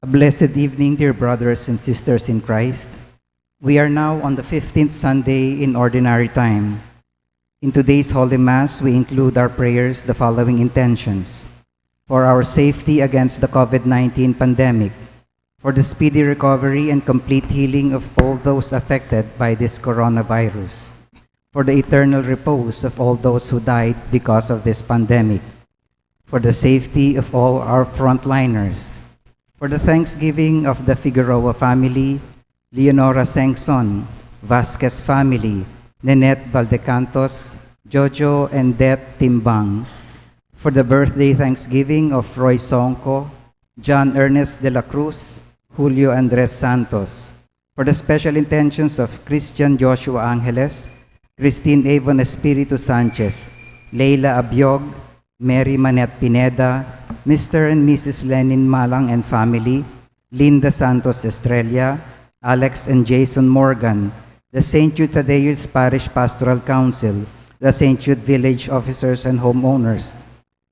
A blessed evening, dear brothers and sisters in Christ. We are now on the 15th Sunday in Ordinary Time. In today's Holy Mass, we include our prayers the following intentions: for our safety against the COVID-19 pandemic, for the speedy recovery and complete healing of all those affected by this coronavirus, for the eternal repose of all those who died because of this pandemic, for the safety of all our frontliners, for the thanksgiving of the Figueroa family, Leonora Sengson, Vasquez family, Nenette Valdecantos, Jojo and Det Timbang, for the birthday thanksgiving of Roy Sonco, John Ernest de la Cruz, Julio Andres Santos, for the special intentions of Christian Joshua Angeles, Christine Avon Espiritu Sanchez, Leila Abiog, Mary Manette Pineda, Mr. and Mrs. Lenin Malang and family, Linda Santos Estrella, Alex and Jason Morgan, the St. Jude Thaddeus Parish Pastoral Council, the St. Jude Village Officers and Homeowners,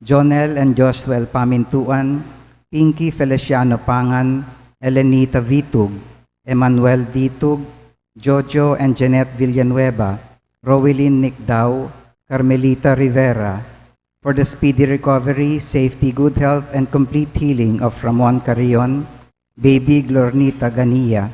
Jonel and Joshua Pamintuan, Pinky Feliciano Pangan, Elenita Vitug, Emmanuel Vitug, Jojo and Jeanette Villanueva, Rowelyn Nicdao, Carmelita Rivera, for the speedy recovery, safety, good health, and complete healing of Ramon Carrion, Baby Glornita Ganilla,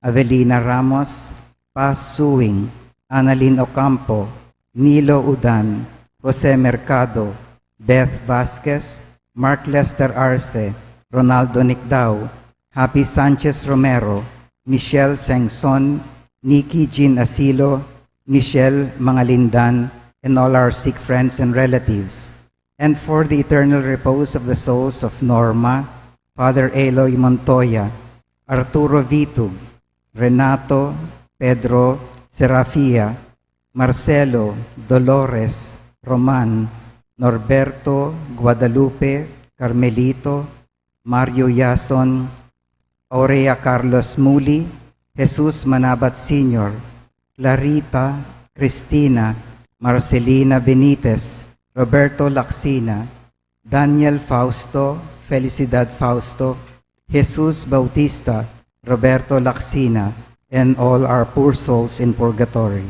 Avelina Ramos, Paz Suing, Annalyn Ocampo, Nilo Udan, Jose Mercado, Beth Vasquez, Mark Lester Arce, Ronaldo Nicdao, Happy Sanchez Romero, Michelle Sengson, Nikki Jean Asilo, Michelle Mangalindan, and all our sick friends and relatives, and for the eternal repose of the souls of Norma, Father Eloy Montoya, Arturo Vitug, Renato, Pedro, Serafia, Marcelo, Dolores, Roman, Norberto, Guadalupe, Carmelito, Mario Yason, Aurea Carlos Muli, Jesus Manabat Sr., Clarita, Cristina, Marcelina Benitez, Roberto Laxina, Daniel Fausto, Felicidad Fausto, Jesus Bautista, Roberto Laxina, and all our poor souls in purgatory.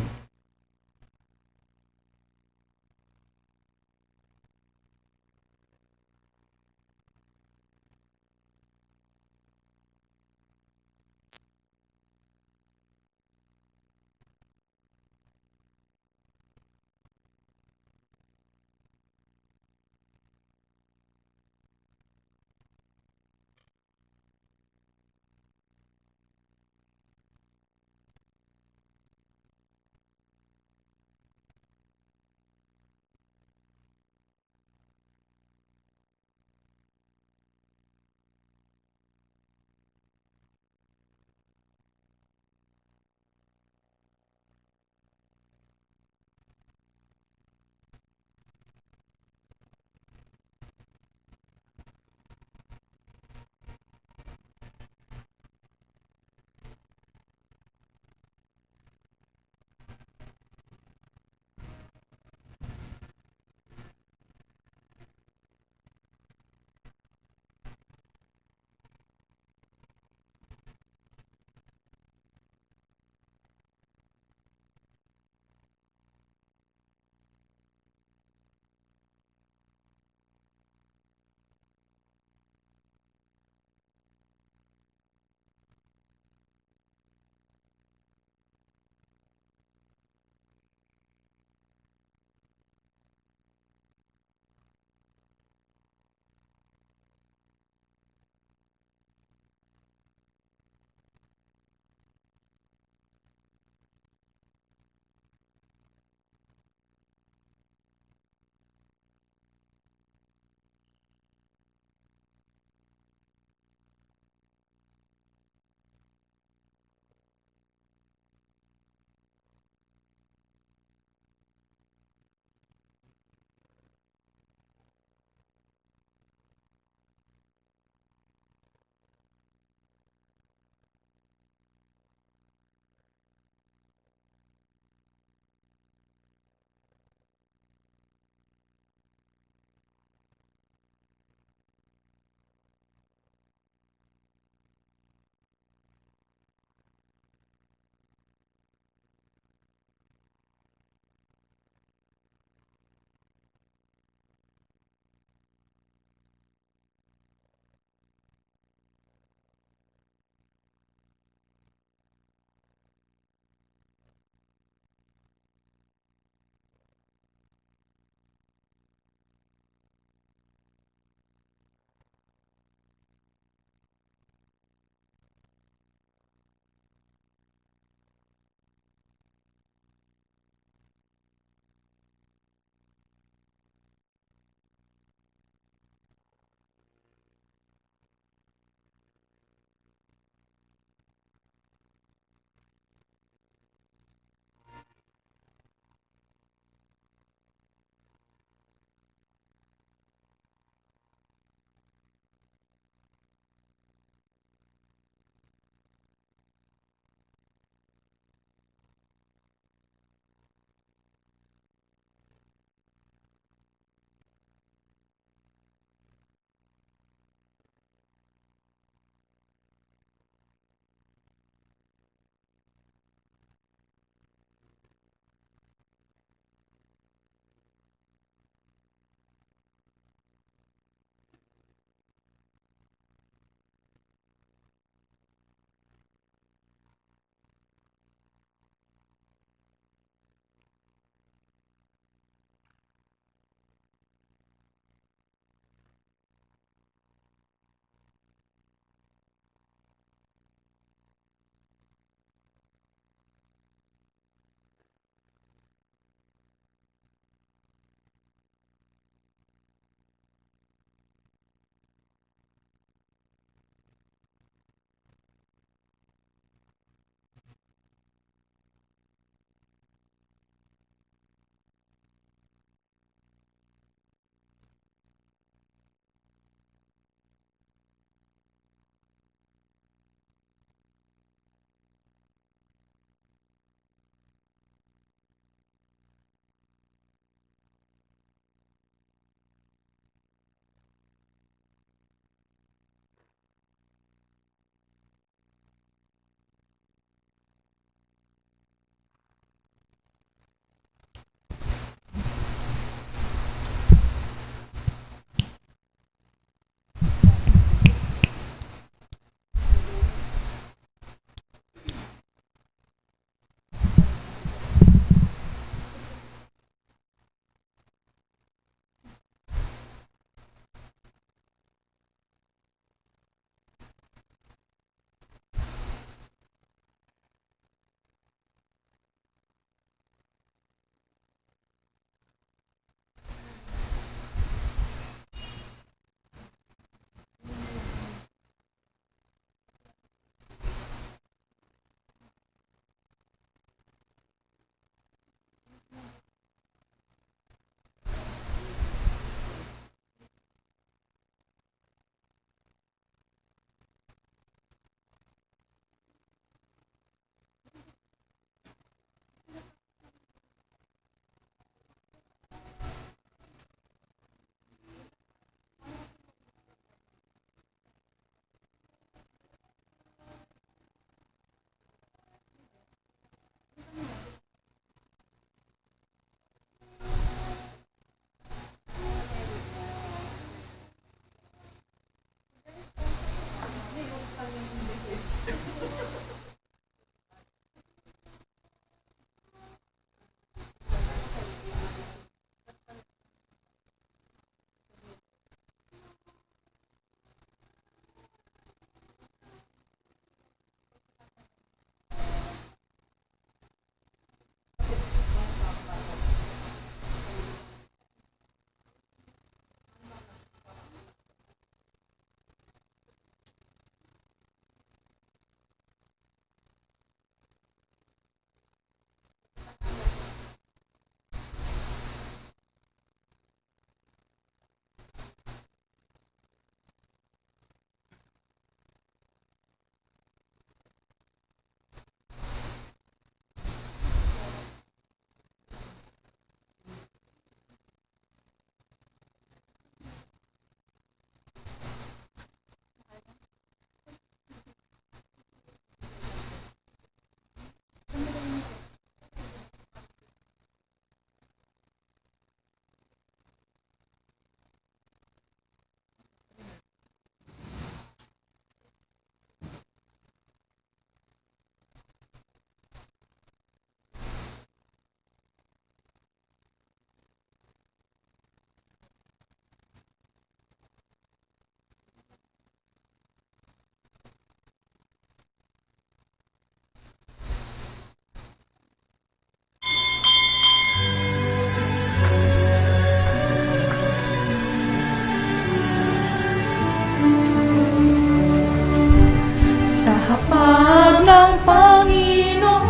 Panginoon.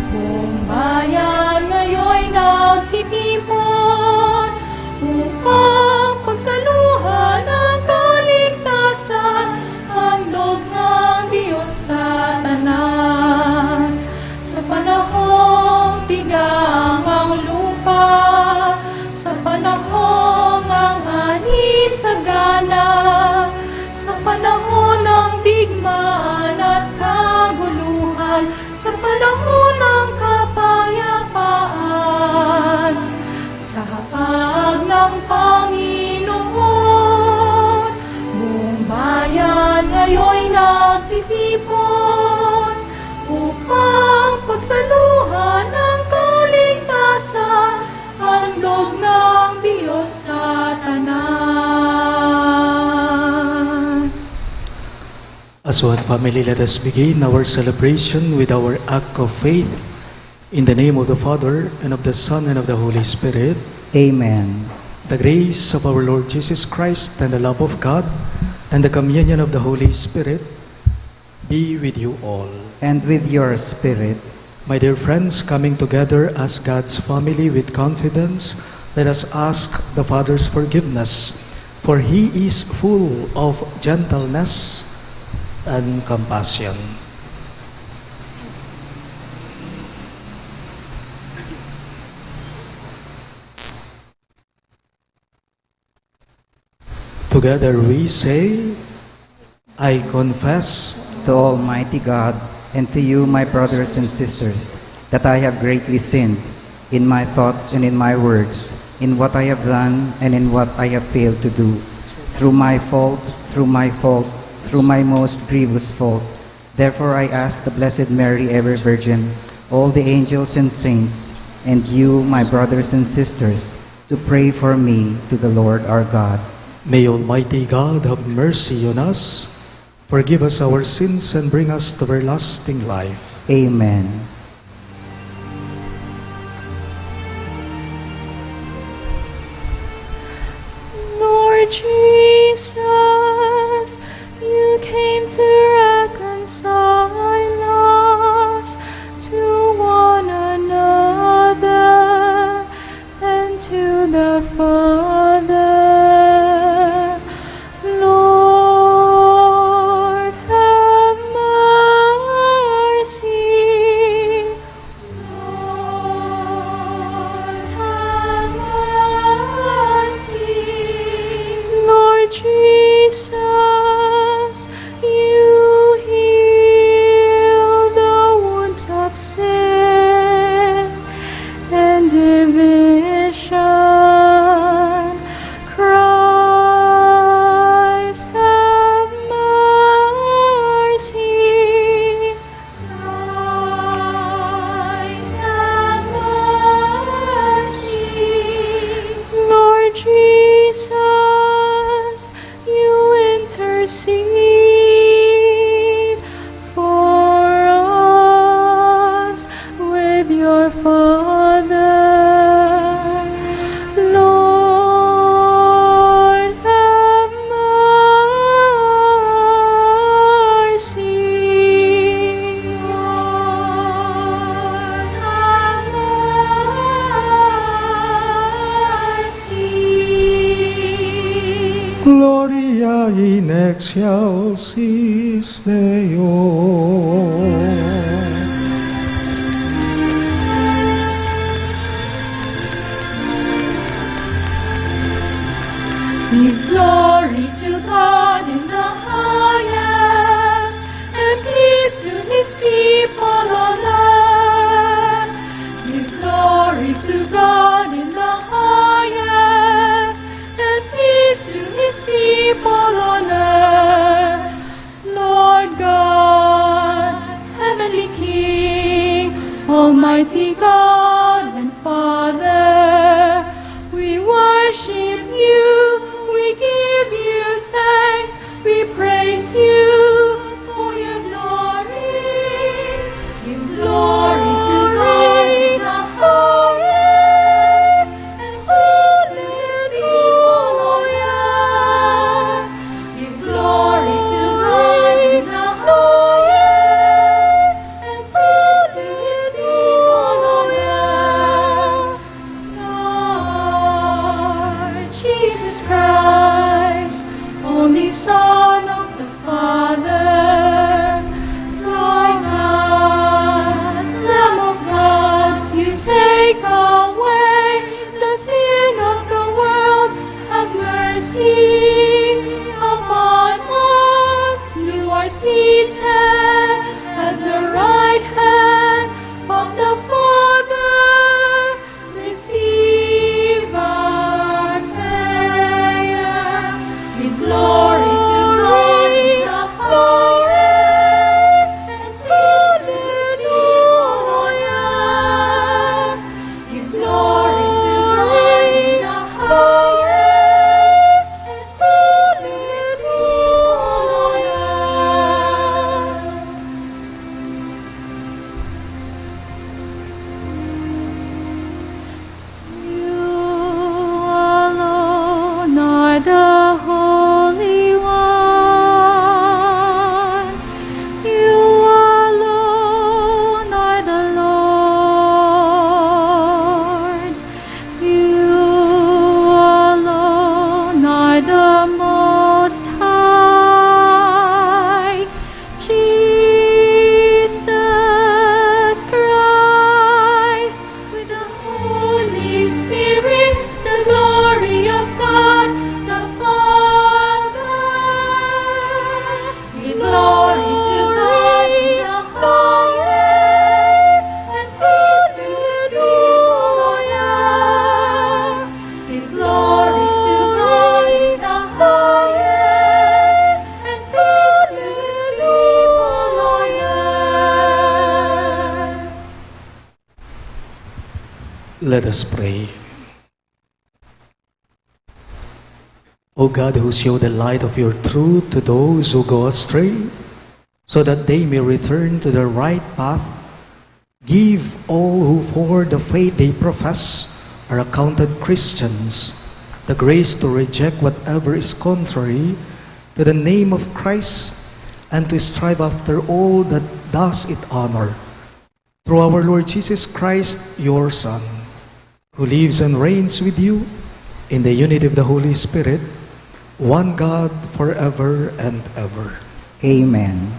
Buong bayan ngayon'y nagtitipon upang pagsaluhan ang kaligtasan, handog ng Diyos sa tanan. Sa panahong tigang ang lupa, sa panahong ang ani sagana, sa panahon ng digmaan at kaguluhan, sa panahon ng kapayapaan, sa hapag ng Panginoon, buong bayan ngayon'y nagtitipon upang pagsaluhan ang kaligtasan, handog ng Diyos sa tanan. As one family, let us begin our celebration with our act of faith. In the name of the Father, and of the Son, and of the Holy Spirit. Amen. The grace of our Lord Jesus Christ, and the love of God, and the communion of the Holy Spirit be with you all. And with your spirit. My dear friends, coming together as God's family with confidence, let us ask the Father's forgiveness, for He is full of gentleness and compassion. Together we say, I confess To Almighty God, and to you, my brothers and sisters, that I have greatly sinned in my thoughts and in my words, in what I have done and in what I have failed to do, through my fault, through my most grievous fault. Therefore I ask the Blessed Mary, ever Virgin, all the angels and saints, and you, my brothers and sisters, to pray for me to the Lord our God. May Almighty God have mercy on us, forgive us our sins, and bring us to everlasting life. Amen. Lord Jesus, you came to reconcile us to one another and to the Father. Lord, have mercy. Lord, have mercy. Lord Jesus, you heal the wounds of sin and division. Christ, have mercy. Christ, have mercy. Lord Jesus, you intercede for us with your Father. Lord, have mercy. Lord, have mercy. Gloria in excelsis Deo. Give glory to God in the highest, and peace to His people on earth. Give glory to God in the highest, and peace to His people on earth. Lord God, heavenly King, Almighty God and Father, we worship you, we give you thanks, we praise you for your glory. Give glory to God in the highest, and peace to His people on earth. Give glory to God in the highest, Upon us you are seated at the right hand of the Father. Receive our prayer. Give glory to God in the highest, and peace to His people on earth. Give glory to God in the highest, and peace to His people on earth. You alone are the Holy One. You alone are the Lord. You alone are the Most High. Jesus Christ, with the Holy Spirit, the glory of God the Father. Give glory to God in the highest, and peace to His people on earth. Give glory to God in the highest, and peace to His people on earth. Let us pray. O God, who show the light of your truth to those who go astray, so that they may return to the right path, give all who for the faith they profess are accounted Christians the grace to reject whatever is contrary to the name of Christ, and to strive after all that does it honor. Through our Lord Jesus Christ, your Son, who lives and reigns with you in the unity of the Holy Spirit, one God, forever and ever. Amen.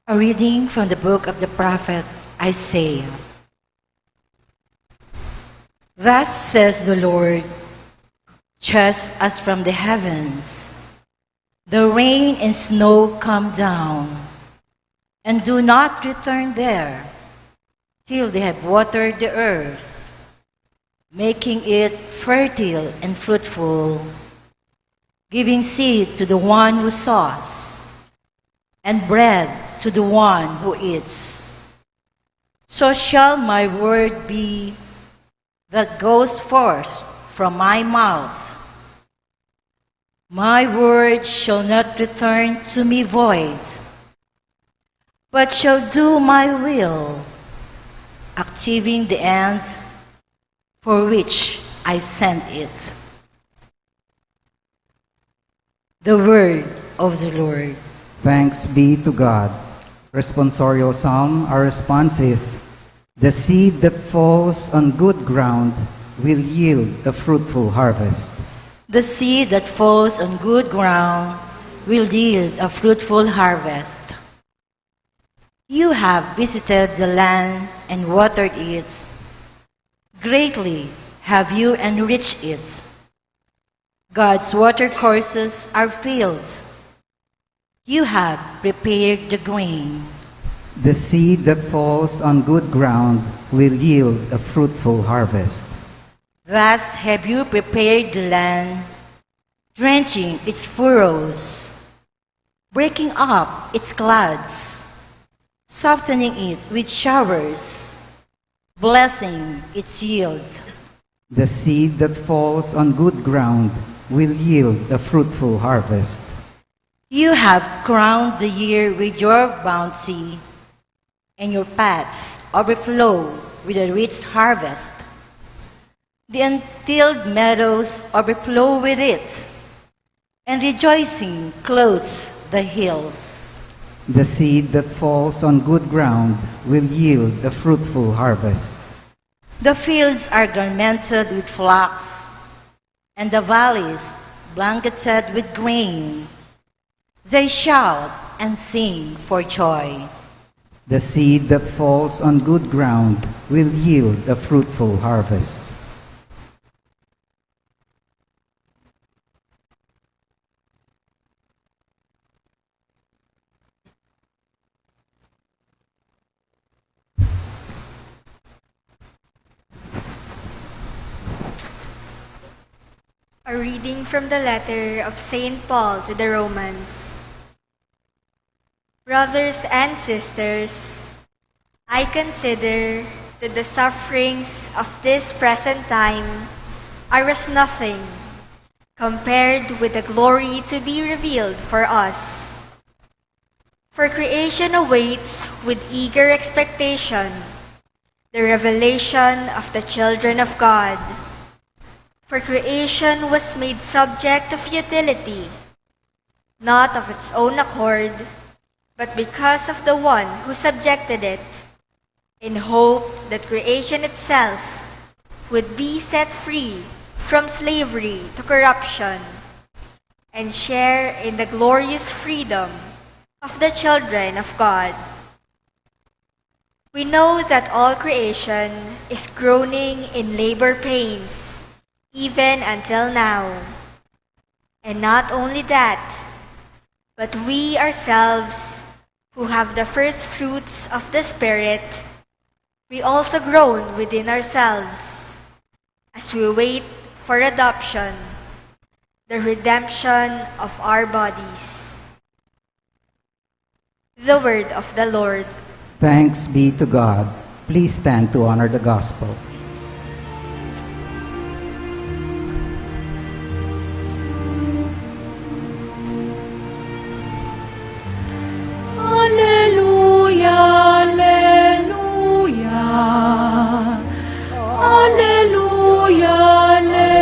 A reading from the book of the prophet Isaiah. Thus says the Lord, just as from the heavens the rain and snow come down, and do not return there till they have watered the earth, making it fertile and fruitful, giving seed to the one who sows, and bread to the one who eats. So shall my word be that goes forth from my mouth. My word shall not return to me void, but shall do my will, achieving the end for which I sent it. The word of the Lord. Thanks be to God. Responsorial Psalm, our response is, the seed that falls on good ground will yield a fruitful harvest. The seed that falls on good ground will yield a fruitful harvest. You have visited the land and watered it. Greatly have you enriched it. God's watercourses are filled. You have prepared the grain. The seed that falls on good ground will yield a fruitful harvest. Thus have you prepared the land, drenching its furrows, breaking up its clods, softening it with showers, blessing its yield. The seed that falls on good ground will yield a fruitful harvest. You have crowned the year with your bounty, and your paths overflow with a rich harvest. The untilled meadows overflow with it, and rejoicing clothes the hills. The seed that falls on good ground will yield a fruitful harvest. The fields are garmented with flocks, and the valleys blanketed with grain. They shout and sing for joy. The seed that falls on good ground will yield a fruitful harvest. A reading from the letter of St. Paul to the Romans. Brothers and sisters, I consider that the sufferings of this present time are as nothing compared with the glory to be revealed for us. For creation awaits with eager expectation the revelation of the children of God. For creation was made subject of futility, not of its own accord, but because of the one who subjected it, in hope that creation itself would be set free from slavery to corruption and share in the glorious freedom of the children of God. We know that all creation is groaning in labor pains, even until now. And not only that, but we ourselves, who have the first fruits of the Spirit, we also groan within ourselves, as we wait for adoption, the redemption of our bodies. The word of the Lord. Thanks be to God. Please stand to honor the gospel. Alleluia, alleluia. Alleluia, alleluia.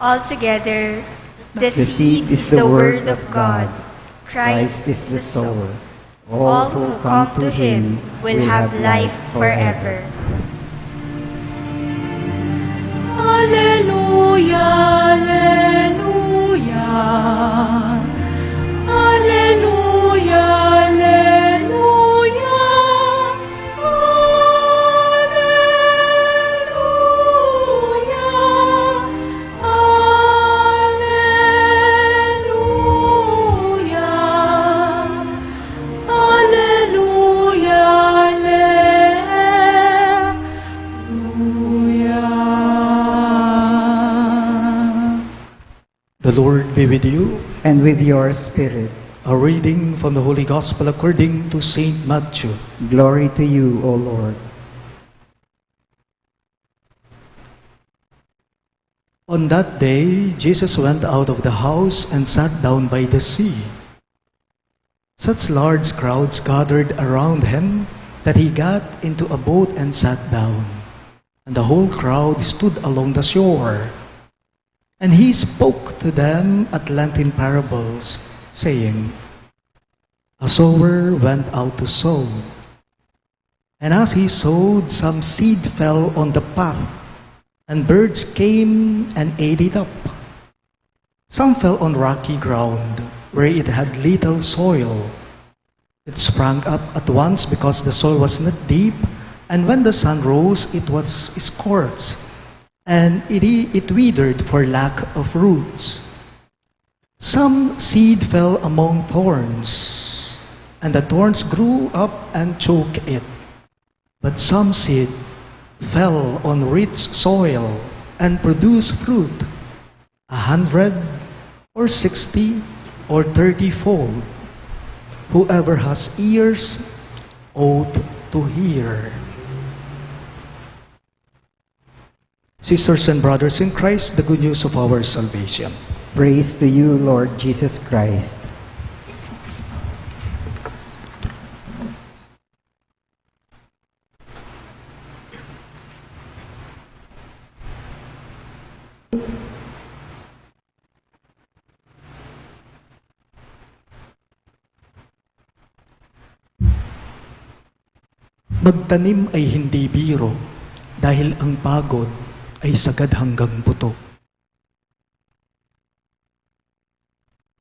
Altogether, the The seed is the word of God. Christ is the sower. All who come to him will have life forever. Alleluia, alleluia. Alleluia, alleluia. The Lord be with you. And with your spirit. A reading from the Holy Gospel according to St. Matthew. Glory to you, O Lord. On that day, Jesus went out of the house and sat down by the sea. Such large crowds gathered around him that he got into a boat and sat down, and the whole crowd stood along the shore. And he spoke to them at length in parables, saying, A sower went out to sow. And as he sowed, some seed fell on the path, and birds came and ate it up. Some fell on rocky ground, where it had little soil. It sprang up at once because the soil was not deep, and when the sun rose, it was scorched, and it withered for lack of roots. Some seed fell among thorns, and the thorns grew up and choked it. But some seed fell on rich soil and produced fruit, 100 or 60 or 30-fold. Whoever has ears ought to hear. Sisters and brothers in Christ, the good news of our salvation. Praise to you, Lord Jesus Christ. Magtanim ay hindi biro dahil ang pagod ay sagad hanggang buto.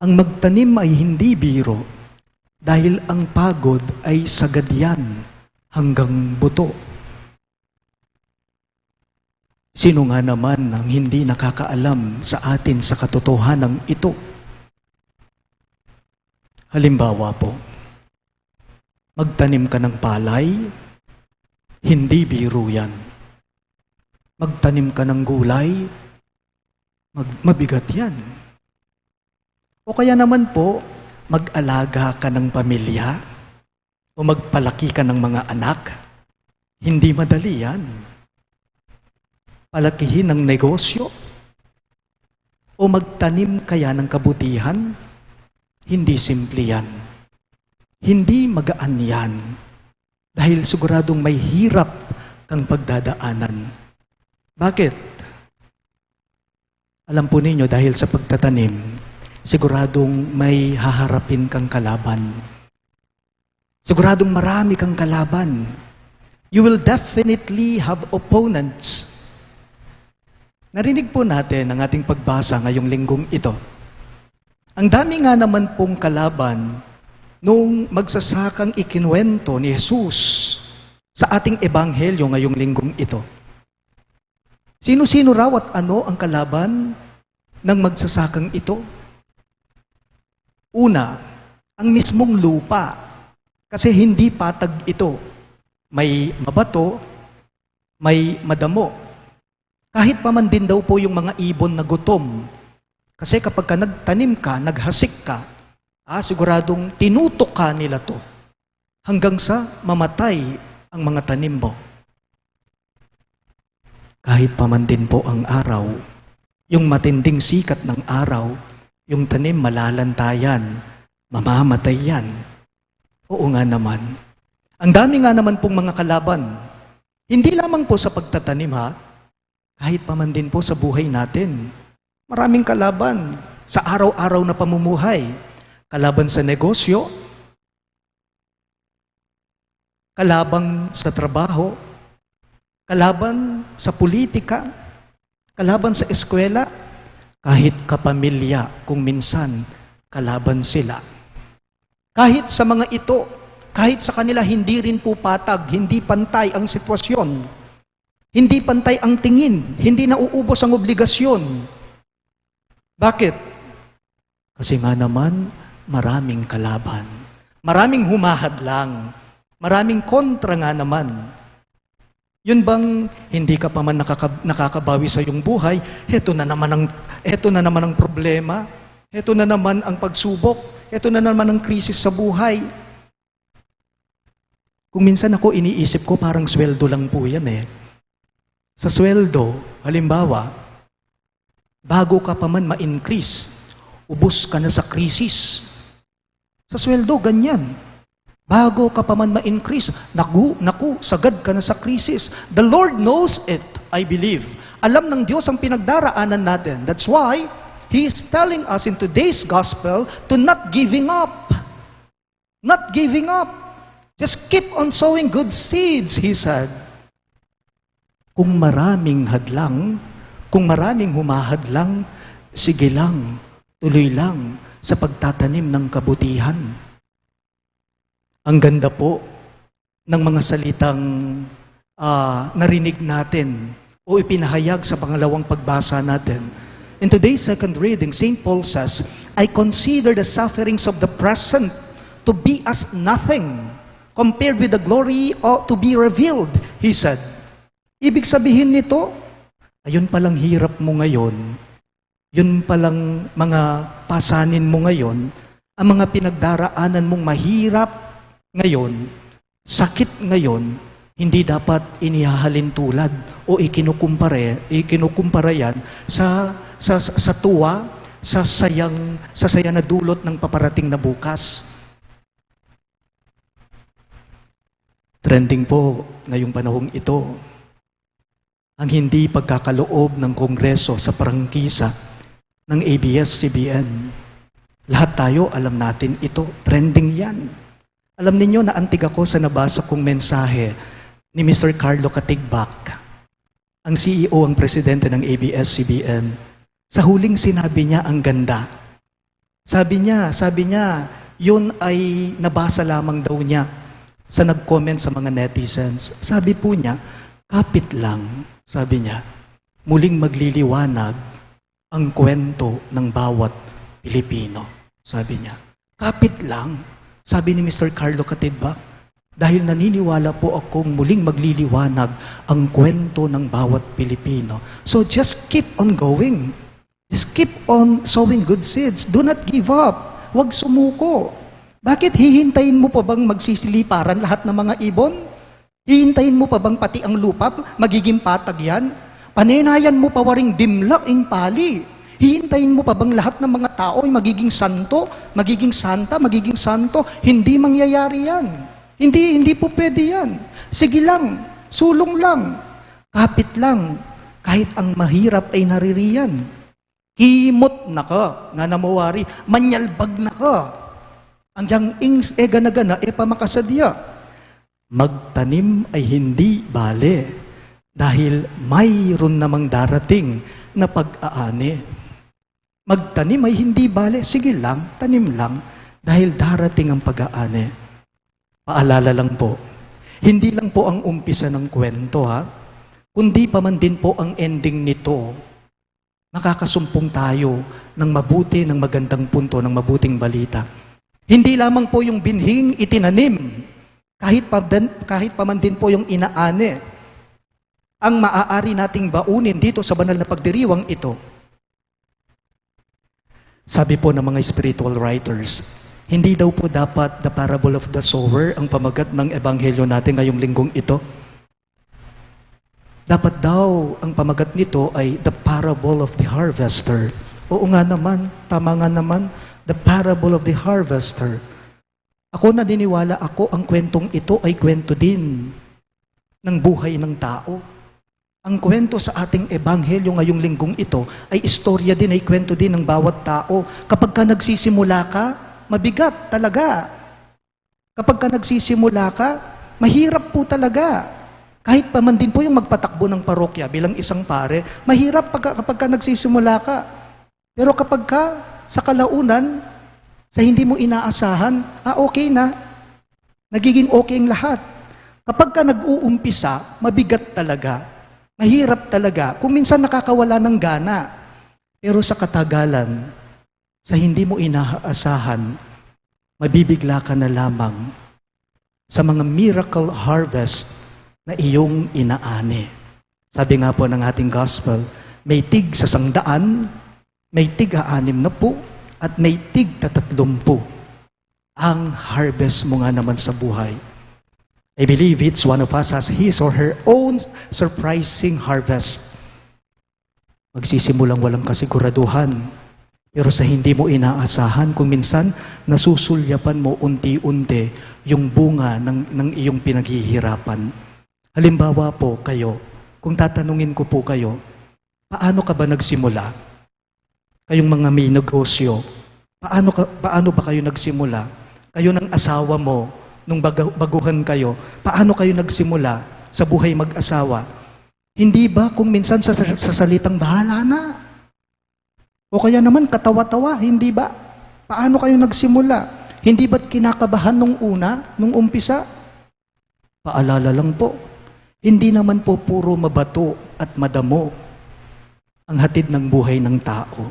Ang magtanim ay hindi biro dahil ang pagod ay sagad yan hanggang buto. Sino nga naman ang hindi nakakaalam sa atin sa katotohanan ito? Halimbawa po, magtanim ka ng palay, hindi biro yan. Magtanim ka ng gulay, mabigat yan. O kaya naman po, mag-alaga ka ng pamilya, o magpalaki ka ng mga anak, hindi madali yan. Palakihin ng negosyo, o magtanim kaya ng kabutihan, hindi simple yan. Hindi magaan yan. Dahil siguradong may hirap kang pagdadaanan. Bakit? Alam po ninyo, dahil sa pagtatanim, siguradong may haharapin kang kalaban. Siguradong marami kang kalaban. You will definitely have opponents. Narinig po natin ang ating pagbasa ngayong linggong ito. Ang dami nga naman pong kalaban nung magsasakang ikinwento ni Jesus sa ating ebanghelyo ngayong linggong ito. Sino-sino raw at ano ang kalaban ng magsasakang ito? Una, ang mismong lupa. Kasi hindi patag ito. May mabato, may madamo. Kahit pa man din daw po yung mga ibon na gutom. Kasi kapag ka nagtanim ka, naghasik ka, siguradong tinutok ka nila to hanggang sa mamatay ang mga tanim mo. Kahit pa man din po ang araw, yung matinding sikat ng araw, yung tanim malalantayan, mamamatay yan. Oo nga naman. Ang dami nga naman pong mga kalaban. Hindi lamang po sa pagtatanim ha, kahit pa man din po sa buhay natin. Maraming kalaban sa araw-araw na pamumuhay. Kalaban sa negosyo, kalaban sa trabaho, kalaban sa politika, kalaban sa eskwela, kahit kapamilya kung minsan kalaban sila. Kahit sa mga ito, kahit sa kanila hindi rin po patag, hindi pantay ang sitwasyon. Hindi pantay ang tingin, hindi nauubos ang obligasyon. Bakit? Kasi nga naman, maraming kalaban. Maraming humahadlang. Maraming kontra nga naman. Yun bang hindi ka pa man nakakabawi sa iyong buhay, heto na naman ang problema, heto na naman ang pagsubok, heto na naman ang krisis sa buhay. Kung minsan ako iniisip ko, parang sweldo lang po yan eh. Sa sweldo, halimbawa, bago ka pa man ma-increase, ubos ka na sa krisis. Sa sweldo, ganyan. Bago ka pa man ma-increase, naku, sagad ka na sa krisis. The Lord knows it, I believe. Alam ng Diyos ang pinagdaraanan natin. That's why He is telling us in today's gospel to not giving up. Not giving up. Just keep on sowing good seeds, He said. Kung maraming hadlang, kung maraming humahadlang, sige lang, tuloy lang sa pagtatanim ng kabutihan. Ang ganda po ng mga salitang narinig natin o ipinahayag sa pangalawang pagbasa natin. In today's second reading, St. Paul says, I consider the sufferings of the present to be as nothing compared with the glory to be revealed, he said. Ibig sabihin nito, ayun palang hirap mo ngayon, yun palang mga pasanin mo ngayon, ang mga pinagdaraanan mong mahirap ngayon, sakit ngayon, hindi dapat inihahalin tulad o ikinukumpara yan sa tuwa, sa saya na dulot ng paparating na bukas. Trending po ngayong panahong ito, ang hindi pagkakaloob ng Kongreso sa prangkisa ng ABS-CBN. Lahat tayo alam natin ito, trending yan. Alam ninyo na antig ako sa nabasa kong mensahe ni Mr. Carlo Katigbak, ang CEO, ang presidente ng ABS-CBN. Sa huling sinabi niya ang ganda. Sabi niya, yun ay nabasa lamang daw niya sa nag-comment sa mga netizens. Sabi po niya, kapit lang, sabi niya, muling magliliwanag ang kwento ng bawat Pilipino. Sabi niya, kapit lang, sabi ni Mr. Carlo Katigbak, dahil naniniwala po akong muling magliliwanag ang kwento ng bawat Pilipino. So just keep on going. Just keep on sowing good seeds. Do not give up. Huwag sumuko. Bakit hihintayin mo pa bang magsisiliparan lahat ng mga ibon? Hihintayin mo pa bang pati ang lupa magiging patag yan? Panenayan mo pa waring dimlak ing pali. Hihintayin mo pa bang lahat ng mga tao ay magiging santo, magiging santa, magiging santo? Hindi mangyayari yan. Hindi po pwede yan. Sige lang, sulong lang, kapit lang, kahit ang mahirap ay naririyan. Himot na ka, nga namawari, manyalbag na ka. Ang yang ings gana-gana pamakasadya. Magtanim ay hindi bale, dahil mayroon namang darating na pag-aani. Magtanim ay hindi bale, sige lang, tanim lang, dahil darating ang pag-aani. Paalala lang po, hindi lang po ang umpisa ng kwento kundi pa man din po ang ending nito. Makakasumpong tayo ng mabuti, ng magandang punto, ng mabuting balita. Hindi lamang po yung binhing itinanim, kahit pa man din po yung inaani, ang maaari nating baunin dito sa banal na pagdiriwang ito. Sabi po ng mga spiritual writers, hindi daw po dapat the parable of the sower ang pamagat ng ebanghelyo natin ngayong linggong ito. Dapat daw ang pamagat nito ay the parable of the harvester. Oo nga naman, tama nga naman, the parable of the harvester. Ako naniniwala ako ang kwentong ito ay kwento din ng buhay ng tao. Ang kwento sa ating ebanghelyo ngayong linggong ito ay istorya din, ay kwento din ng bawat tao. Kapag ka nagsisimula ka, mabigat talaga. Kapag ka nagsisimula ka, mahirap po talaga. Kahit pa man din po yung magpatakbo ng parokya bilang isang pare, mahirap kapag ka nagsisimula ka. Pero kapag ka sa kalaunan, sa hindi mo inaasahan, okay na. Nagiging okay ang lahat. Kapag ka nag-uumpisa, mabigat talaga. Mahirap talaga. Kung minsan nakakawala ng gana. Pero sa katagalan, sa hindi mo inaasahan, mabibigla ka na lamang sa mga miracle harvest na iyong inaani. Sabi nga po ng ating gospel, may tig sa 100, may tig 60, at may tig 30. Ang harvest mo nga naman sa buhay. I believe each one of us has his or her own surprising harvest. Magsisimulang walang kasiguraduhan, pero sa hindi mo inaasahan, kung minsan nasusulyapan mo unti-unti yung bunga ng iyong pinaghihirapan. Halimbawa po kayo, kung tatanungin ko po kayo, paano ka ba nagsimula? Kayong mga may negosyo, paano ba kayo nagsimula? Kayo ng asawa mo, nung baguhan kayo, paano kayo nagsimula sa buhay mag-asawa? Hindi ba kung minsan sa salitang bahala na? O kaya naman katawa-tawa, hindi ba? Paano kayo nagsimula? Hindi ba't kinakabahan nung umpisa? Paalala lang po, hindi naman po puro mabato at madamo ang hatid ng buhay ng tao.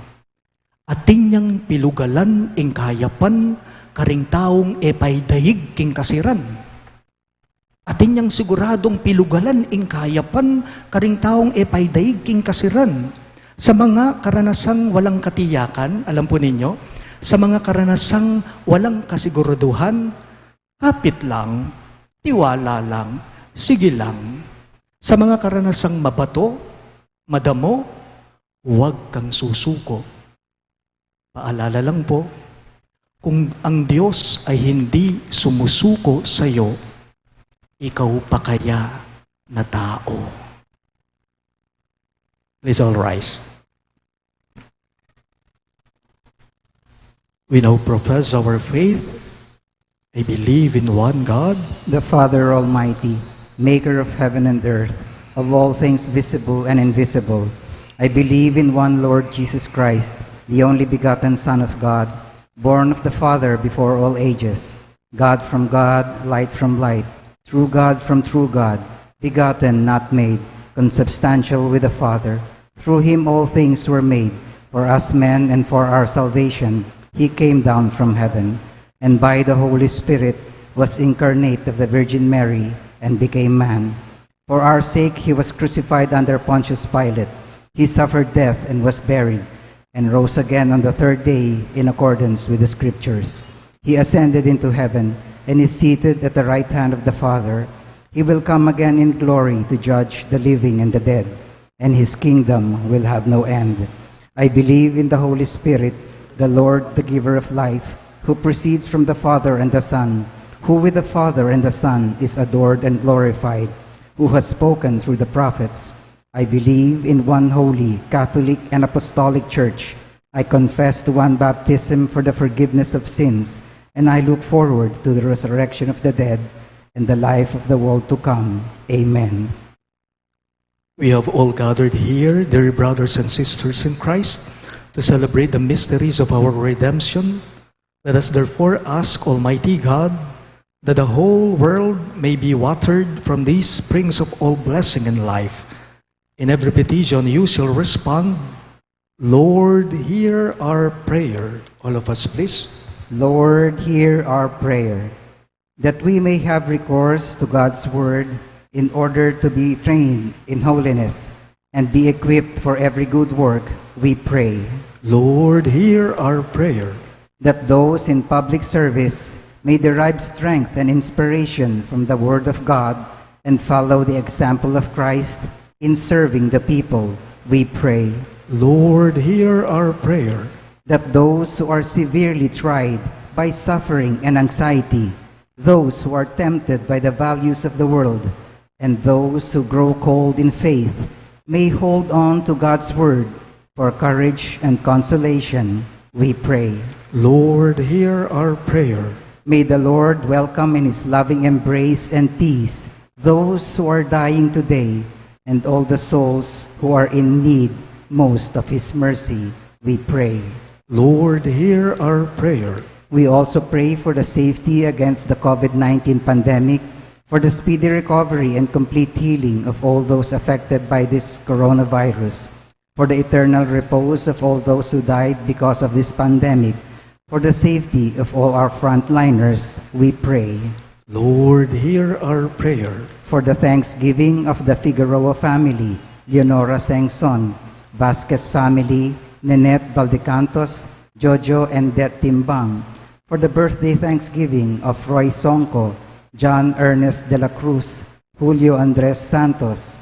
Ating niyang pilugalan ing kayapan, karing taong epay king kasiran. Ating niyang siguradong pilugalan ing kayapan, karing taong epay king kasiran. Sa mga karanasang walang katiyakan, alam po ninyo, sa mga karanasang walang kasiguraduhan, kapit lang, tiwala lang, sige lang. Sa mga karanasang mabato, madamo, huwag kang susuko. Paalala lang po, kung ang Diyos ay hindi sumusuko sa iyo, ikaw pa kaya na tao? Please all rise. We now profess our faith. I believe in one God, the Father Almighty, maker of heaven and earth, of all things visible and invisible. I believe in one Lord Jesus Christ, the only begotten Son of God, born of the Father before all ages, God from God, light from light, true God from true God, begotten, not made, consubstantial with the Father. Through him all things were made. For us men and for our salvation, he came down from heaven, and by the Holy Spirit was incarnate of the Virgin Mary and became man. For our sake he was crucified under Pontius Pilate. He suffered death and was buried, and rose again on the third day in accordance with the Scriptures. He ascended into heaven and is seated at the right hand of the Father. He will come again in glory to judge the living and the dead, and his kingdom will have no end. I believe in the Holy Spirit, the Lord, the giver of life, who proceeds from the Father and the Son, who with the Father and the Son is adored and glorified, who has spoken through the prophets. I believe in one holy, Catholic, and Apostolic Church. I confess to one baptism for the forgiveness of sins, and I look forward to the resurrection of the dead and the life of the world to come. Amen. we have all gathered here, dear brothers and sisters in Christ, to celebrate the mysteries of our redemption. Let us therefore ask Almighty God that the whole world may be watered from these springs of all blessing and life. In every petition you shall respond, Lord, hear our prayer. All of us, please. Lord, hear our prayer, that we may have recourse to God's word in order to be trained in holiness and be equipped for every good work, we pray. Lord, hear our prayer. That those in public service may derive strength and inspiration from the word of God and follow the example of Christ in serving the people, we pray. Lord, hear our prayer. That those who are severely tried by suffering and anxiety, those who are tempted by the values of the world, and those who grow cold in faith may hold on to God's word for courage and consolation, we pray. Lord, hear our prayer. May the Lord welcome in his loving embrace and peace those who are dying today and all the souls who are in need most of his mercy, we pray. Lord, hear our prayer. We also pray for the safety against the COVID-19 pandemic, for the speedy recovery and complete healing of all those affected by this coronavirus, for the eternal repose of all those who died because of this pandemic, for the safety of all our frontliners, we pray. Lord, hear our prayer. For the thanksgiving of the Figueroa family, Leonora Sengson, Vasquez family, Nenette Valdecantos, Jojo and Det Timbang, for the birthday thanksgiving of Roy Songco, John Ernest de la Cruz, Julio Andres Santos,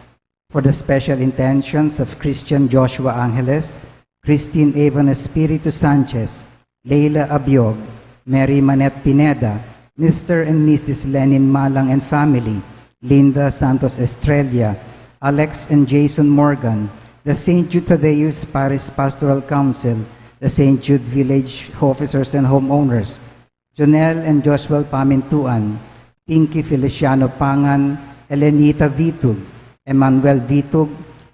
for the special intentions of Christian Joshua Angeles, Christine Evan Espiritu Sanchez, Leila Abiog, Mary Manette Pineda, Mr. and Mrs. Lenin Malang and family, Linda Santos Estrella, Alex and Jason Morgan, the St. Jude Thaddeus Parish Pastoral Council, the St. Jude Village officers and homeowners, Jonel and Joshua Pamintuan, Pinky Feliciano Pangan, Elenita Vitug, Emmanuel Vitug,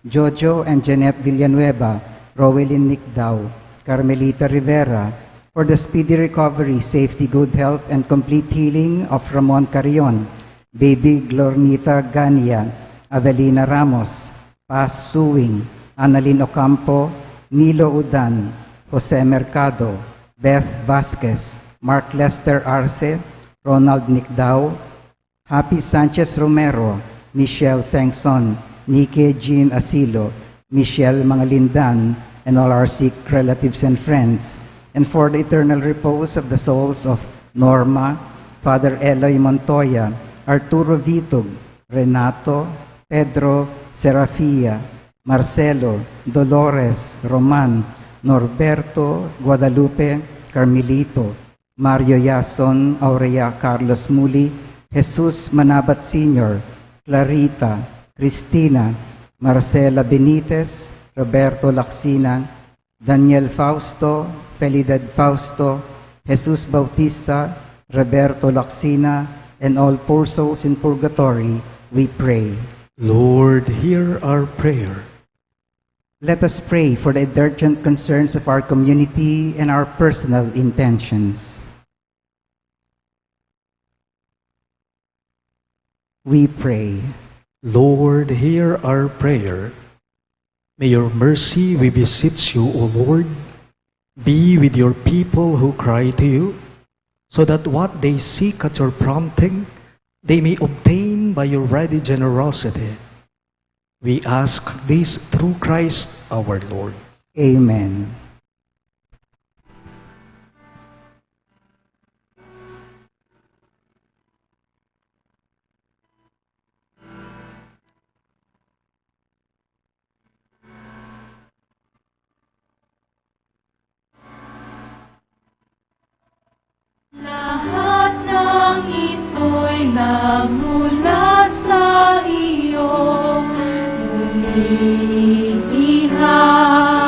Jojo and Jeanette Villanueva, Rowelyn Nicdao, Carmelita Rivera, for the speedy recovery, safety, good health, and complete healing of Ramon Carrion, Baby Glornita Gania, Avelina Ramos, Paz Suwing, Annalyn Ocampo, Nilo Udan, Jose Mercado, Beth Vasquez, Mark Lester Arce, Ronald Nicdao, Happy Sanchez Romero, Michelle Sengson, Nike Jean Asilo, Michelle Mangalindan, and all our sick relatives and friends, and for the eternal repose of the souls of Norma, Father Eloy Montoya, Arturo Vitug, Renato, Pedro, Serafia, Marcelo, Dolores, Roman, Norberto, Guadalupe, Carmelito, Mario Yason, Aurea Carlos Muli, Jesus Manabat, Sr., Clarita, Cristina, Marcela Benitez, Roberto Lacsina, Daniel Fausto, Felidad Fausto, Jesus Bautista, Roberto Lacsina, and all poor souls in purgatory, we pray. Lord, hear our prayer. Let us pray for the urgent concerns of our community and our personal intentions. We pray. Lord, hear our prayer. May your mercy we beseech you, O Lord, be with your people who cry to you, so that what they seek at your prompting, they may obtain by your ready generosity. We ask this through Christ our Lord. Amen. Lahat ng ito'y nagmula sa iyo, ngunit ihahandog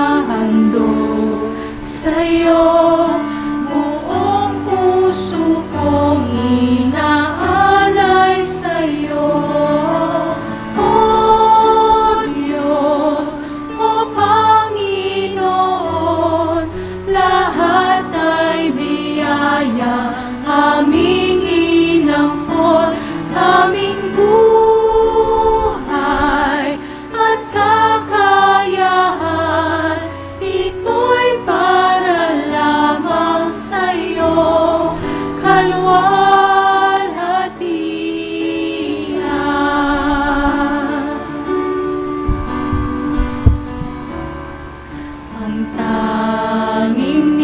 sa iyo. Buong puso kong inaalay sa iyo. O Diyos, o Panginoon, lahat ay biyaya, aming inampon, aming buhay at kakayahan. Ito'y para lamang sa iyo, kalwalhatian. Ang tanging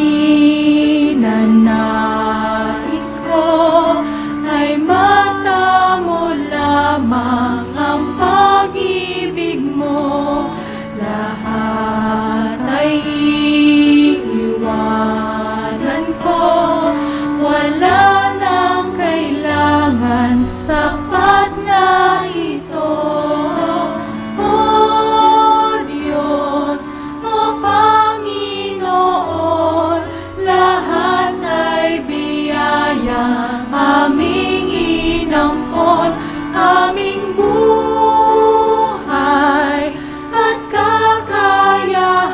ninanais ko ay matamo lamang ang pag-ibig mo. Lahat ay iiwanan ko, wala nang kailangan, sapat na ito. O Diyos, o Panginoon, lahat ay biyaya, aming inampon, aming buhay at kakayahan.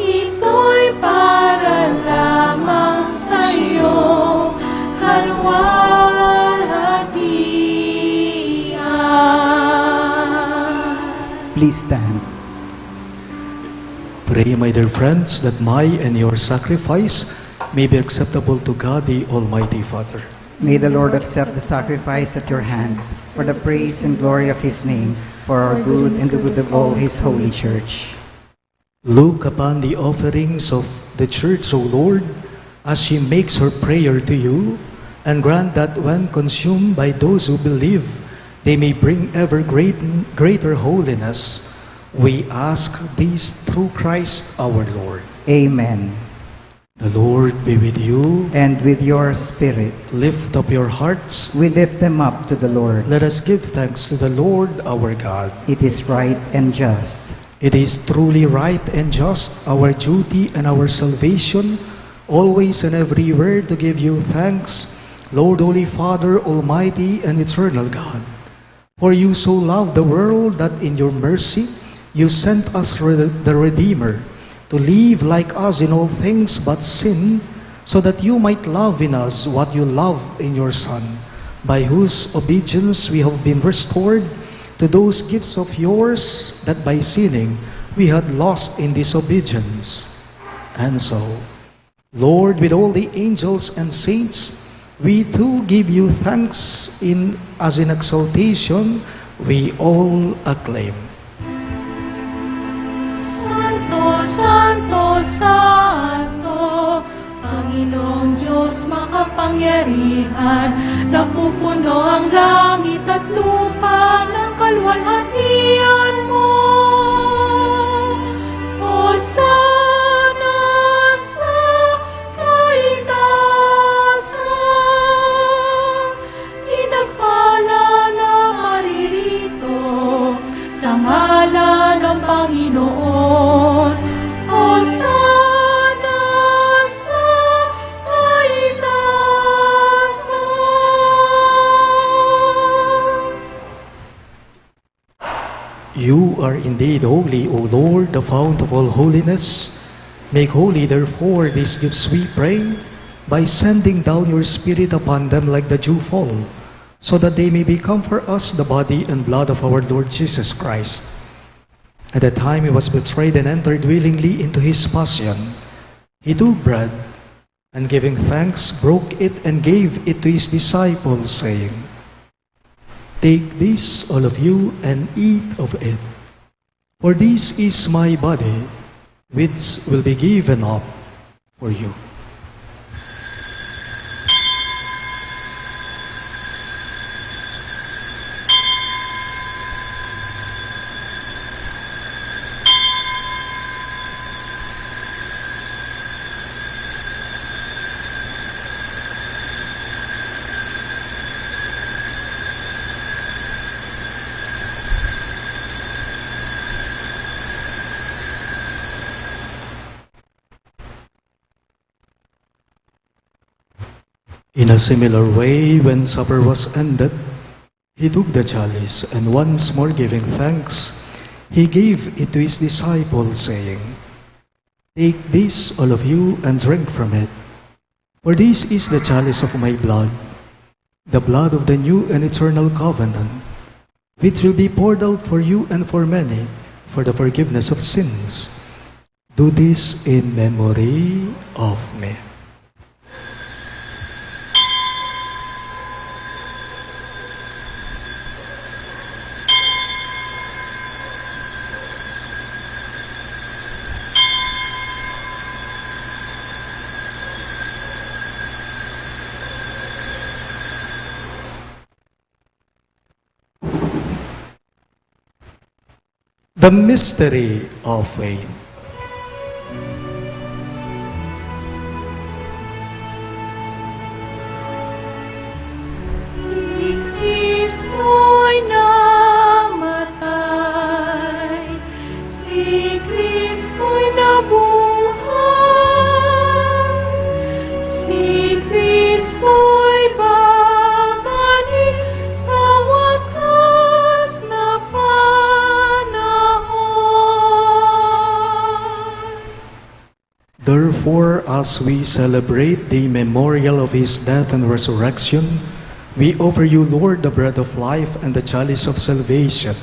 Ito'y para lamang sa iyo, kalwalhatian. Please stand. Pray, my dear friends, that my and your sacrifice may be acceptable to God, the Almighty Father. May the Lord accept the sacrifice at your hands for the praise and glory of his name, for our good and the good of all his holy church. Look upon the offerings of the church, O Lord, as she makes her prayer to you, and grant that when consumed by those who believe, they may bring ever greater holiness. We ask this through Christ our Lord. Amen. The Lord be with you. And with your spirit, Lift up your hearts. we lift them up to the Lord. Let us give thanks to the Lord our God. It is right and just. It is truly right and just, our duty and our salvation, always and everywhere to give you thanks, Lord, Holy Father, Almighty and Eternal God. For you so loved the world that in your mercy you sent us the Redeemer, to live like us in all things but sin, so that you might love in us what you loved in your Son, by whose obedience we have been restored to those gifts of yours that by sinning we had lost in disobedience. And so, Lord, with all the angels and saints, we too give you thanks as in exaltation we all acclaim. Santo, Santo, Santo, Panginoong Diyos makapangyarihan, napupuno ang langit at lupa ng kalwalhatian mo. Hosana sa kaitaasan, pinagpala na maririto sa ngalan ng Panginoon. You are indeed holy, O Lord, the fount of all holiness. Make holy, therefore, these gifts, we pray, by sending down your Spirit upon them like the dewfall, so that they may become for us the body and blood of our Lord Jesus Christ. At the time he was betrayed and entered willingly into his passion, he took bread, and giving thanks, broke it and gave it to his disciples, saying, "Take this, all of you, and eat of it. For this is my body, which will be given up for you." In a similar way, when supper was ended, he took the chalice, and once more giving thanks, he gave it to his disciples, saying, "Take this, all of you, and drink from it. For this is the chalice of my blood, the blood of the new and eternal covenant, which will be poured out for you and for many for the forgiveness of sins. Do this in memory of me." The mystery of faith. Si Kristo'y namatay, si Kristo'y nabuhay, si Kristo'y babalik sa wakas na Therefore, as we celebrate the memorial of his death and resurrection, we offer you, Lord, the bread of life and the chalice of salvation,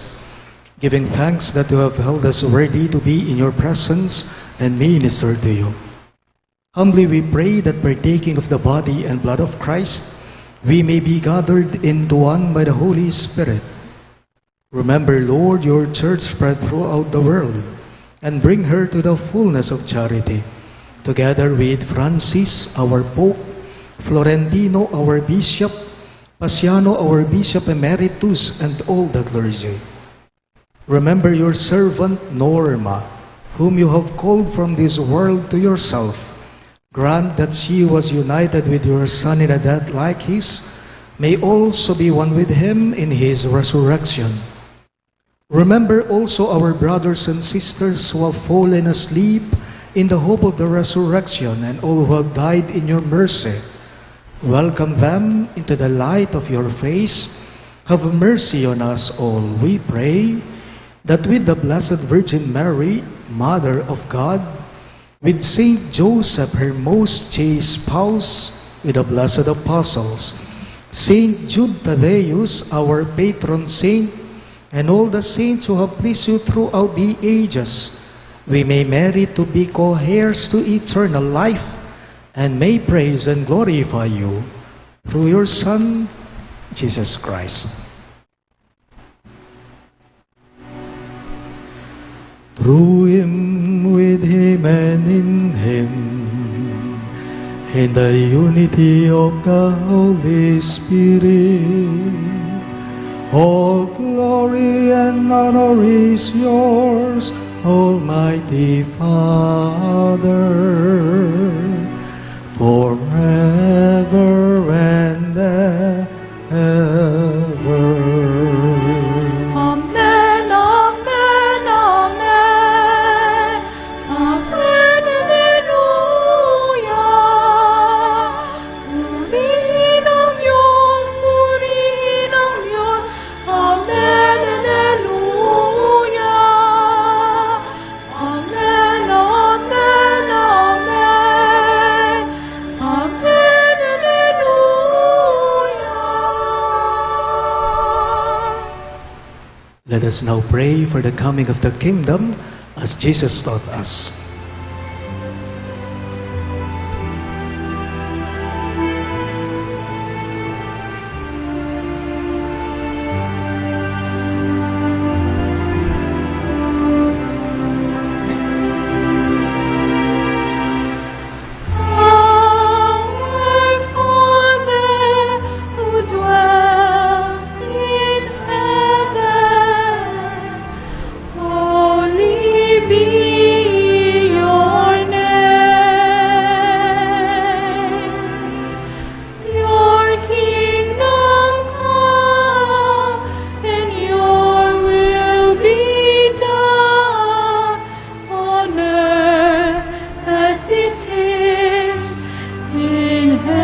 giving thanks that you have held us worthy to be in your presence and minister to you. Humbly we pray that partaking of the body and blood of Christ, we may be gathered into one by the Holy Spirit. Remember, Lord, your church spread throughout the world, and bring her to the fullness of charity, together with Francis, our Pope, Florentino, our Bishop, Pasiano, our Bishop Emeritus, and all the clergy. Remember your servant Norma, whom you have called from this world to yourself. Grant that she was united with your Son in a death like his, may also be one with him in his resurrection. Remember also our brothers and sisters who have fallen asleep in the hope of the resurrection, and all who have died in your mercy. Welcome them into the light of your face. Have mercy on us all, we pray, that with the Blessed Virgin Mary, Mother of God, with Saint Joseph, her most chaste spouse, with the blessed apostles, Saint Jude Thaddeus, our patron saint, and all the saints who have pleased you throughout the ages, we may merit to be co-heirs to eternal life, and may praise and glorify you through your Son, Jesus Christ. Through him, with him, and in him, in the unity of the Holy Spirit, all glory and honor is yours, Almighty Father, forever and ever. Amen, amen, amen. Amen, alleluia. Purihin ang Diyos, purihin ang Diyos. Amen, alleluia. Let us now pray for the coming of the kingdom as Jesus taught us. Our Father who dwells in heaven, holy be your name. Your kingdom come, and your will be done on earth as it is in heaven.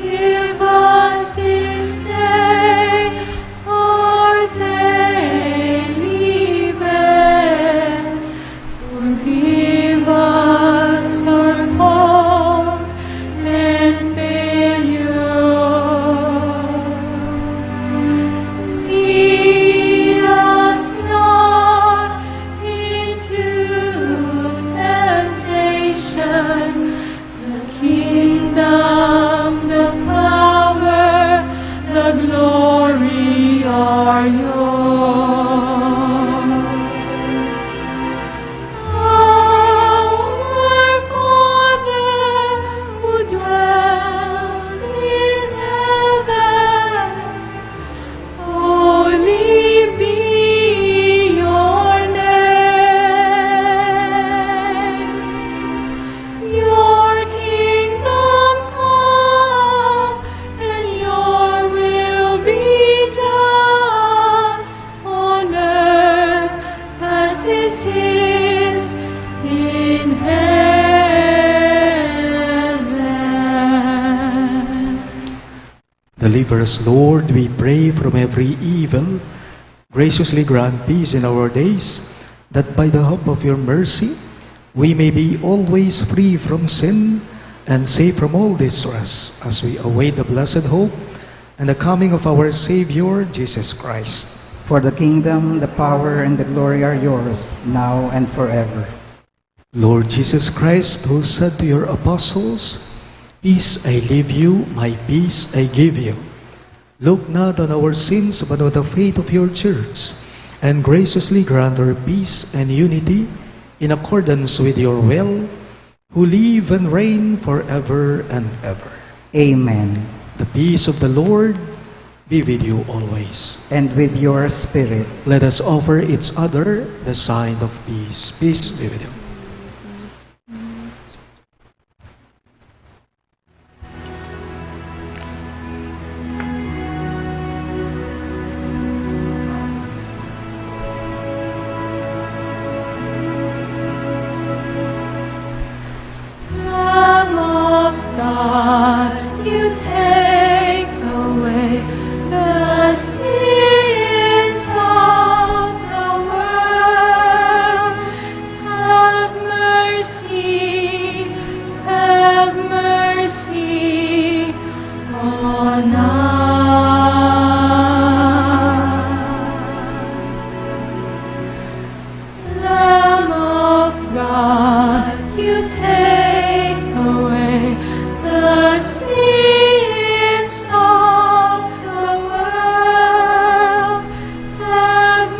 Give us this day our daily bread. Forgive us our faults and failures. Lead us not into temptation. The kingdom, the power, the glory are yours. Our Father who dwells in heaven, holy be your name. Your kingdom come, and your will be done on earth as it is in heaven. Deliver us, Lord, we pray, from every evil. Graciously grant peace in our days, that by the help of your mercy we may be always free from sin and safe from all distress, as we await the blessed hope and the coming of our Savior, Jesus Christ. For the kingdom, the power, and the glory are yours, now and forever. Lord Jesus Christ, who said to your apostles, "Peace I leave you, my peace I give you," look not on our sins, but on the faith of your church, and graciously grant her peace and unity in accordance with your will, who live and reign forever and ever. Amen. The peace of the Lord be with you always. And with your spirit. Let us offer each other the sign of peace. Peace be with you. Lamb of God, you take away the sins of the world. Have mercy on us. Lamb of God, you take away the sins of the world. Have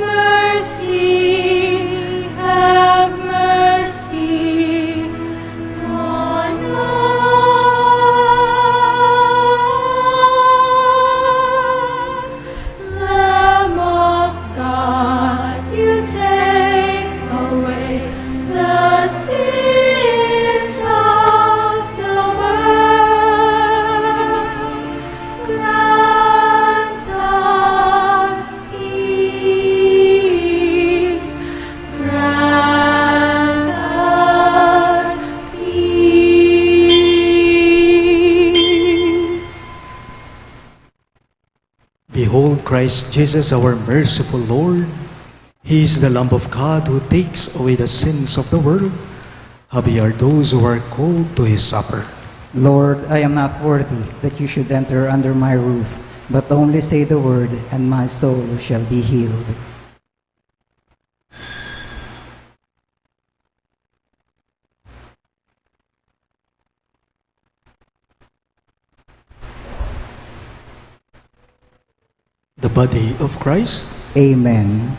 mercy on us. Lamb of God, you take away the sins of the world. Grant us peace. Grant us peace. Behold Christ Jesus, our merciful Lord. He is the Lamb of God who takes away the sins of the world. Happy are those who are called to his supper. Lord, I am not worthy that you should enter under my roof, but only say the word, and my soul shall be healed. The body of Christ. Amen.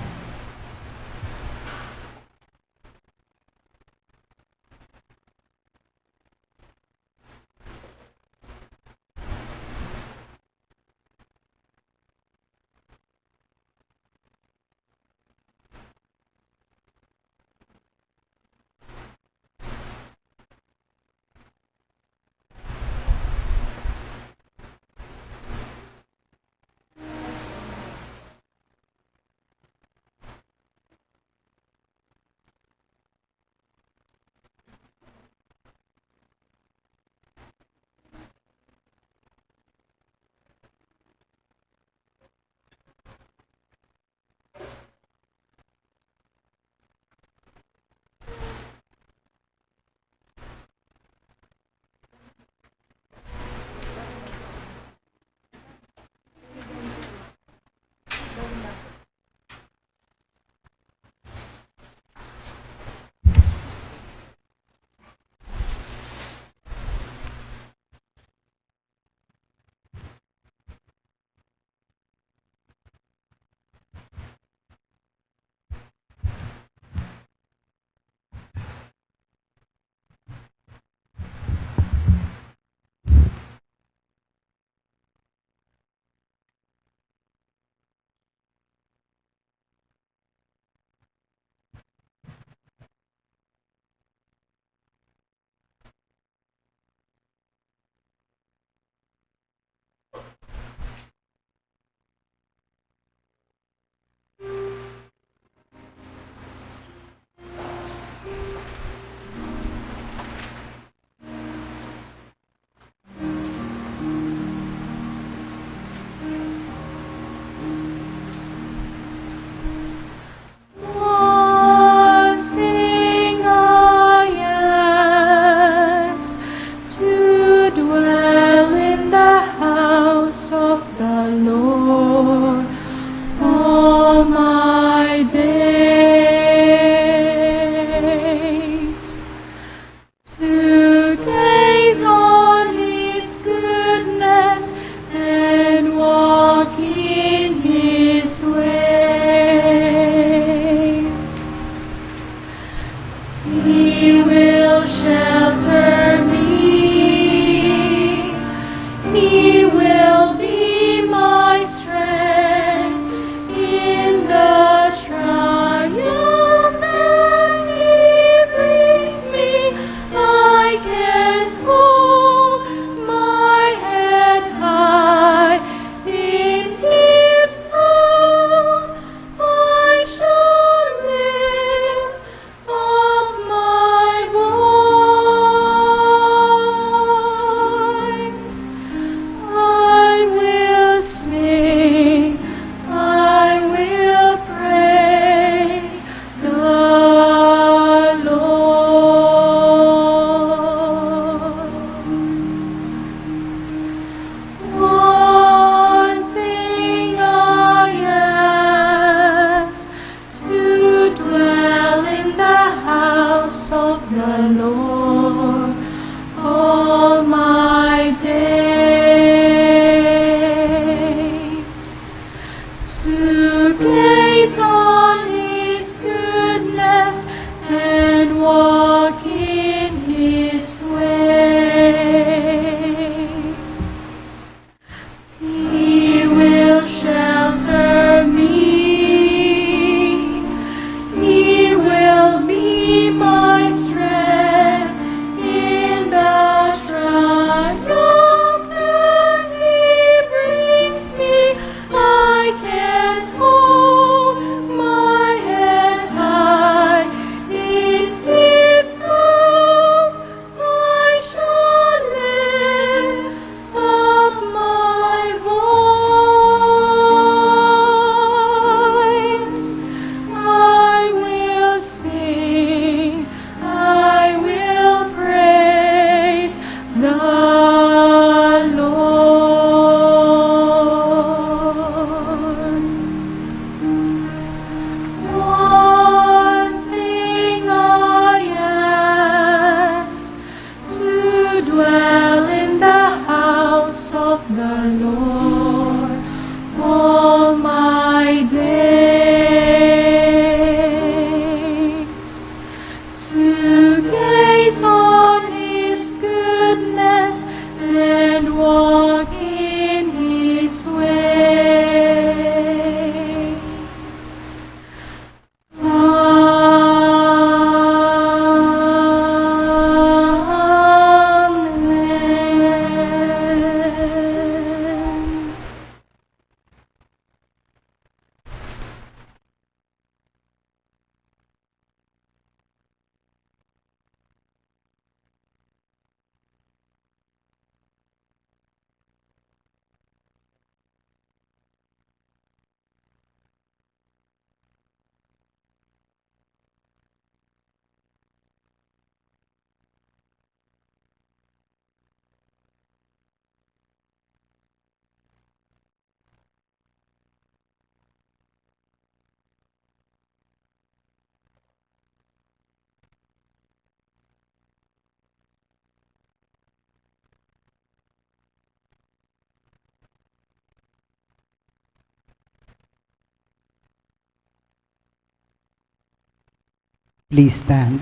Please stand.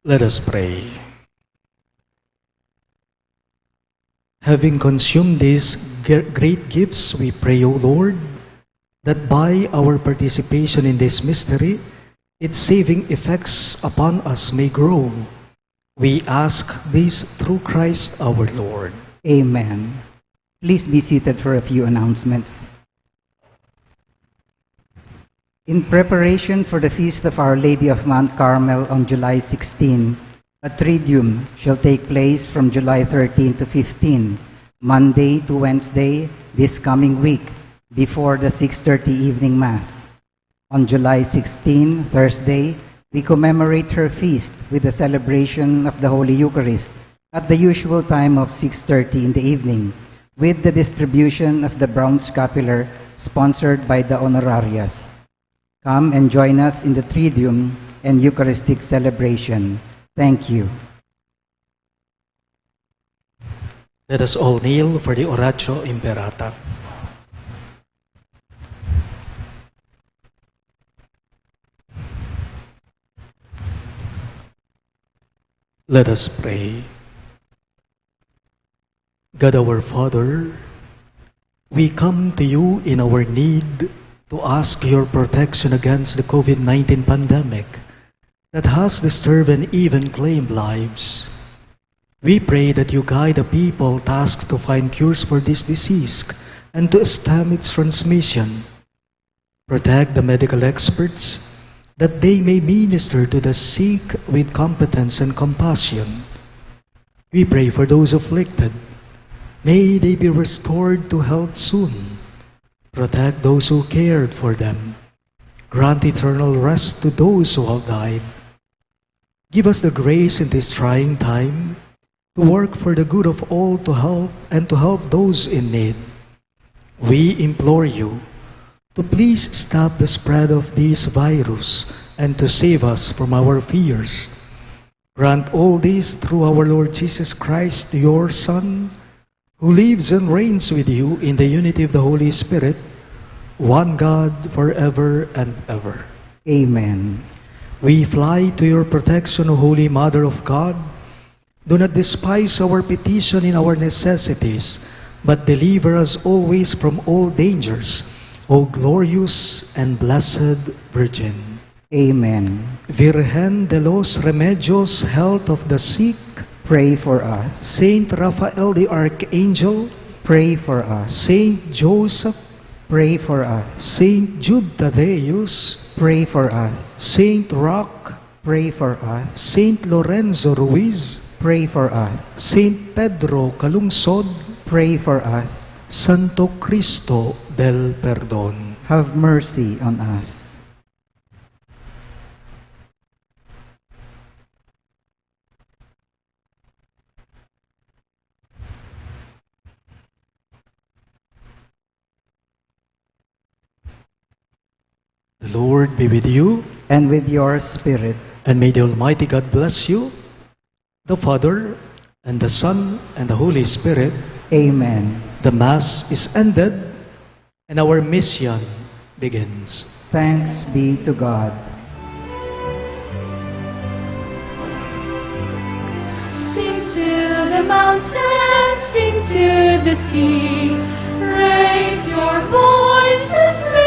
Let us pray. Having consumed these great gifts, we pray, O Lord, that by our participation in this mystery, its saving effects upon us may grow. We ask this through Christ our Lord. Amen. Please be seated for a few announcements. In preparation for the feast of Our Lady of Mount Carmel on July 16, a Triduum shall take place from July 13 to 15, Monday to Wednesday this coming week, before the 6:30 evening Mass. On July 16, Thursday, we commemorate her feast with the celebration of the Holy Eucharist at the usual time of 6:30 in the evening, with the distribution of the brown scapular sponsored by the Honorarias. Come and join us in the Triduum and Eucharistic celebration. Thank you. Let us all kneel for the Oratio Imperata. Let us pray. God our Father, we come to you in our need to ask your protection against the COVID-19 pandemic that has disturbed and even claimed lives. We pray that you guide the people tasked to find cures for this disease and to stem its transmission. Protect the medical experts that they may minister to the sick with competence and compassion. We pray for those afflicted. May they be restored to health soon. Protect those who cared for them. Grant eternal rest to those who have died. Give us the grace in this trying time to work for the good of all to help those in need. We implore you to please stop the spread of this virus and to save us from our fears. Grant all this through our Lord Jesus Christ, your Son, who lives and reigns with you in the unity of the Holy Spirit, one God forever and ever. Amen. We fly to your protection, O Holy Mother of God. Do not despise our petition in our necessities, but deliver us always from all dangers, O glorious and blessed Virgin. Amen. Virgen de los Remedios, health of the sick, Pray for us. Saint Raphael the Archangel, Pray for us. Saint Joseph, Pray for us. Saint Jude Thaddeus, Pray for us. Saint Roque, Pray for us. Saint Lorenzo Ruiz, Pray for us. Saint Pedro Calungsod, Pray for us. Santo Cristo del Perdón. Have mercy on us. The Lord be with you, And with your spirit. and may the Almighty God bless you, the Father, and the Son, and the Holy Spirit. Amen. The Mass is ended, and our mission begins. Thanks be to God. Sing to the mountains, sing to the sea. Raise your voices.